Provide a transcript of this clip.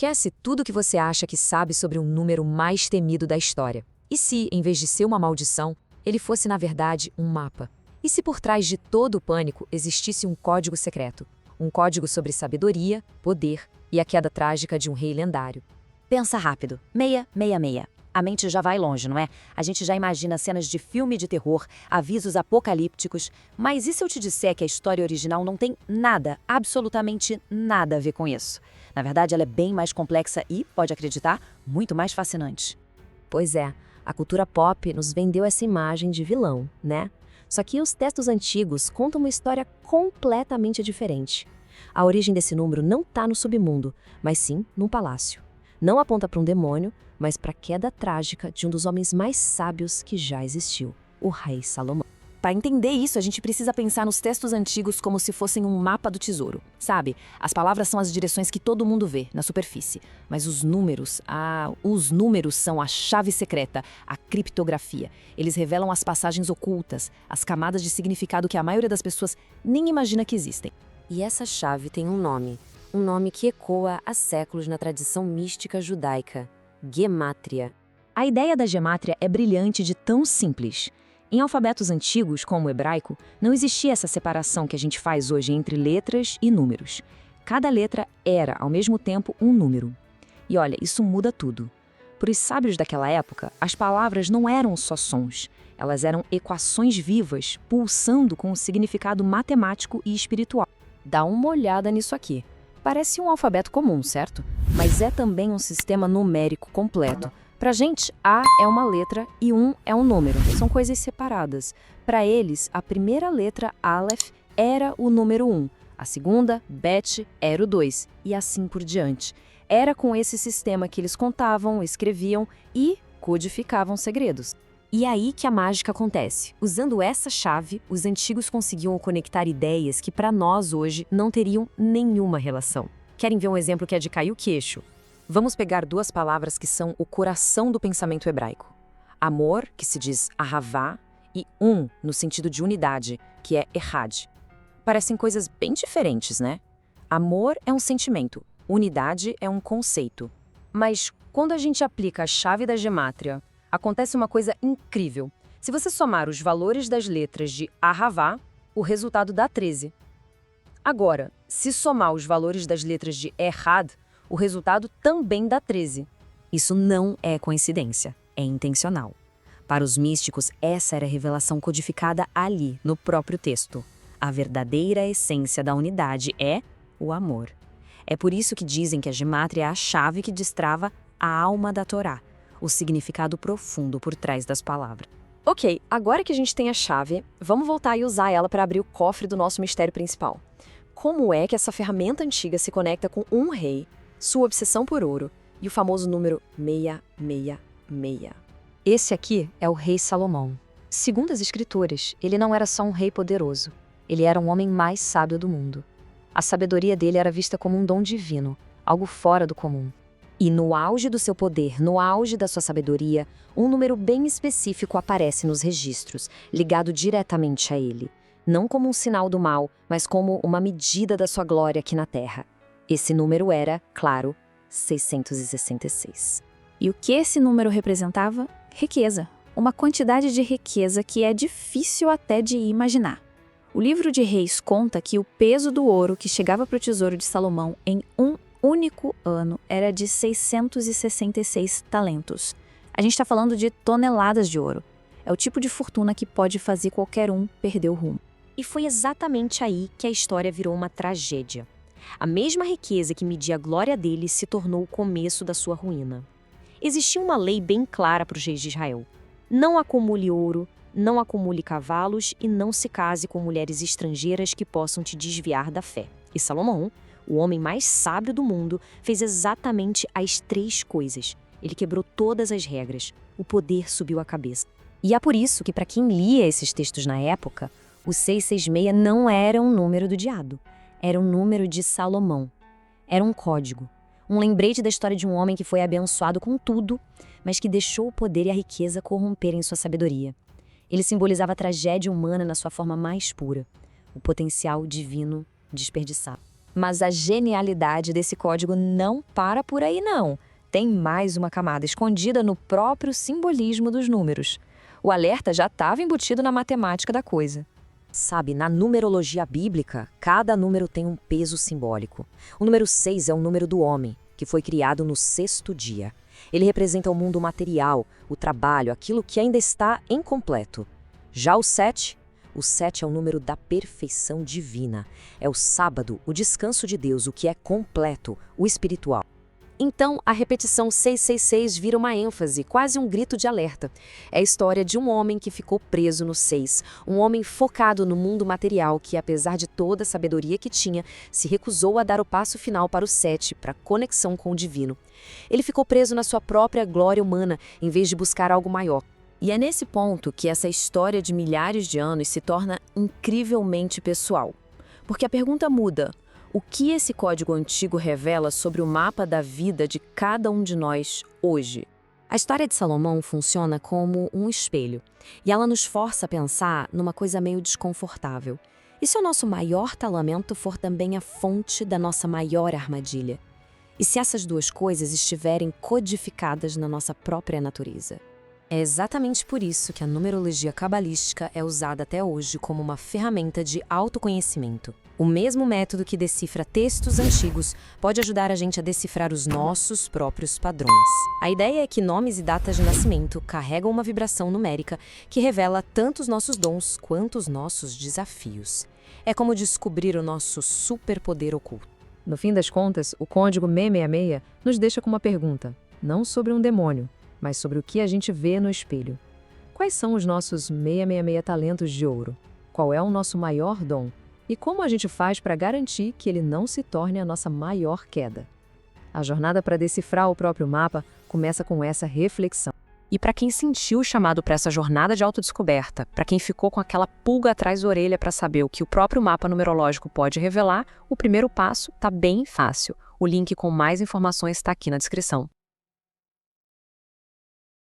Esquece tudo que você acha que sabe sobre um número mais temido da história. E se, em vez de ser uma maldição, ele fosse na verdade um mapa? E se por trás de todo o pânico existisse um código secreto? Um código sobre sabedoria, poder e a queda trágica de um rei lendário. Pensa rápido. 666. A mente já vai longe, não é? A gente já imagina cenas de filme de terror, avisos apocalípticos. Mas e se eu te disser que a história original não tem nada, absolutamente nada a ver com isso? Na verdade, ela é bem mais complexa e, pode acreditar, muito mais fascinante. Pois é, a cultura pop nos vendeu essa imagem de vilão, né? Só que os textos antigos contam uma história completamente diferente. A origem desse número não está no submundo, mas sim num palácio. Não aponta para um demônio, mas para a queda trágica de um dos homens mais sábios que já existiu, o rei Salomão. Para entender isso, a gente precisa pensar nos textos antigos como se fossem um mapa do tesouro. Sabe, as palavras são as direções que todo mundo vê, na superfície. Mas os números são a chave secreta, a criptografia. Eles revelam as passagens ocultas, as camadas de significado que a maioria das pessoas nem imagina que existem. E essa chave tem um nome que ecoa há séculos na tradição mística judaica: Gemátria. A ideia da gemátria é brilhante de tão simples. Em alfabetos antigos, como o hebraico, não existia essa separação que a gente faz hoje entre letras e números. Cada letra era, ao mesmo tempo, um número. E olha, isso muda tudo. Para os sábios daquela época, as palavras não eram só sons. Elas eram equações vivas, pulsando com um significado matemático e espiritual. Dá uma olhada nisso aqui. Parece um alfabeto comum, certo? Mas é também um sistema numérico completo. Pra gente, A é uma letra e 1 é um número. São coisas separadas. Para eles, a primeira letra, Aleph, era o número 1. A segunda, Bet, era o 2. E assim por diante. Era com esse sistema que eles contavam, escreviam e codificavam segredos. E aí que a mágica acontece. Usando essa chave, os antigos conseguiam conectar ideias que para nós hoje não teriam nenhuma relação. Querem ver um exemplo que é de cair o queixo? Vamos pegar duas palavras que são o coração do pensamento hebraico. Amor, que se diz ahavá, e no sentido de unidade, que é errad. Parecem coisas bem diferentes, né? Amor é um sentimento, unidade é um conceito. Mas quando a gente aplica a chave da gemátria, acontece uma coisa incrível. Se você somar os valores das letras de ahavá, o resultado dá 13. Agora, se somar os valores das letras de errad, o resultado também dá 13. Isso não é coincidência, é intencional. Para os místicos, essa era a revelação codificada ali, no próprio texto. A verdadeira essência da unidade é o amor. É por isso que dizem que a gemátria é a chave que destrava a alma da Torá, o significado profundo por trás das palavras. Ok, agora que a gente tem a chave, vamos voltar e usar ela para abrir o cofre do nosso mistério principal. Como é que essa ferramenta antiga se conecta com um rei, sua obsessão por ouro e o famoso número 666? Esse aqui é o rei Salomão. Segundo as escrituras, ele não era só um rei poderoso. Ele era um homem mais sábio do mundo. A sabedoria dele era vista como um dom divino, algo fora do comum. E no auge do seu poder, no auge da sua sabedoria, um número bem específico aparece nos registros, ligado diretamente a ele. Não como um sinal do mal, mas como uma medida da sua glória aqui na Terra. Esse número era, claro, 666. E o que esse número representava? Riqueza. Uma quantidade de riqueza que é difícil até de imaginar. O livro de Reis conta que o peso do ouro que chegava para o tesouro de Salomão em um único ano era de 666 talentos. A gente está falando de toneladas de ouro. É o tipo de fortuna que pode fazer qualquer um perder o rumo. E foi exatamente aí que a história virou uma tragédia. A mesma riqueza que media a glória dele se tornou o começo da sua ruína. Existia uma lei bem clara para os reis de Israel. Não acumule ouro, não acumule cavalos e não se case com mulheres estrangeiras que possam te desviar da fé. E Salomão, o homem mais sábio do mundo, fez exatamente as 3 coisas. Ele quebrou todas as regras. O poder subiu a cabeça. E é por isso que, para quem lia esses textos na época, o 666 não era um número do diabo. Era um número de Salomão. Era um código. Um lembrete da história de um homem que foi abençoado com tudo, mas que deixou o poder e a riqueza corromperem sua sabedoria. Ele simbolizava a tragédia humana na sua forma mais pura, o potencial divino desperdiçado. Mas a genialidade desse código não para por aí, não. Tem mais uma camada escondida no próprio simbolismo dos números. O alerta já estava embutido na matemática da coisa. Sabe, na numerologia bíblica, cada número tem um peso simbólico. O número 6 é o número do homem, que foi criado no 6º dia. Ele representa o mundo material, o trabalho, aquilo que ainda está incompleto. Já o 7 é o número da perfeição divina. É o sábado, o descanso de Deus, o que é completo, o espiritual. Então, a repetição 666 vira uma ênfase, quase um grito de alerta. É a história de um homem que ficou preso no 6, um homem focado no mundo material que, apesar de toda a sabedoria que tinha, se recusou a dar o passo final para o 7, para a conexão com o divino. Ele ficou preso na sua própria glória humana, em vez de buscar algo maior. E é nesse ponto que essa história de milhares de anos se torna incrivelmente pessoal. Porque a pergunta muda. O que esse código antigo revela sobre o mapa da vida de cada um de nós hoje? A história de Salomão funciona como um espelho, e ela nos força a pensar numa coisa meio desconfortável. E se o nosso maior talento for também a fonte da nossa maior armadilha? E se essas duas coisas estiverem codificadas na nossa própria natureza? É exatamente por isso que a numerologia cabalística é usada até hoje como uma ferramenta de autoconhecimento. O mesmo método que decifra textos antigos pode ajudar a gente a decifrar os nossos próprios padrões. A ideia é que nomes e datas de nascimento carregam uma vibração numérica que revela tanto os nossos dons quanto os nossos desafios. É como descobrir o nosso superpoder oculto. No fim das contas, o código 666 nos deixa com uma pergunta, não sobre um demônio, mas sobre o que a gente vê no espelho. Quais são os nossos 666 talentos de ouro? Qual é o nosso maior dom? E como a gente faz para garantir que ele não se torne a nossa maior queda? A jornada para decifrar o próprio mapa começa com essa reflexão. E para quem sentiu o chamado para essa jornada de autodescoberta, para quem ficou com aquela pulga atrás da orelha para saber o que o próprio mapa numerológico pode revelar, o primeiro passo está bem fácil. O link com mais informações está aqui na descrição.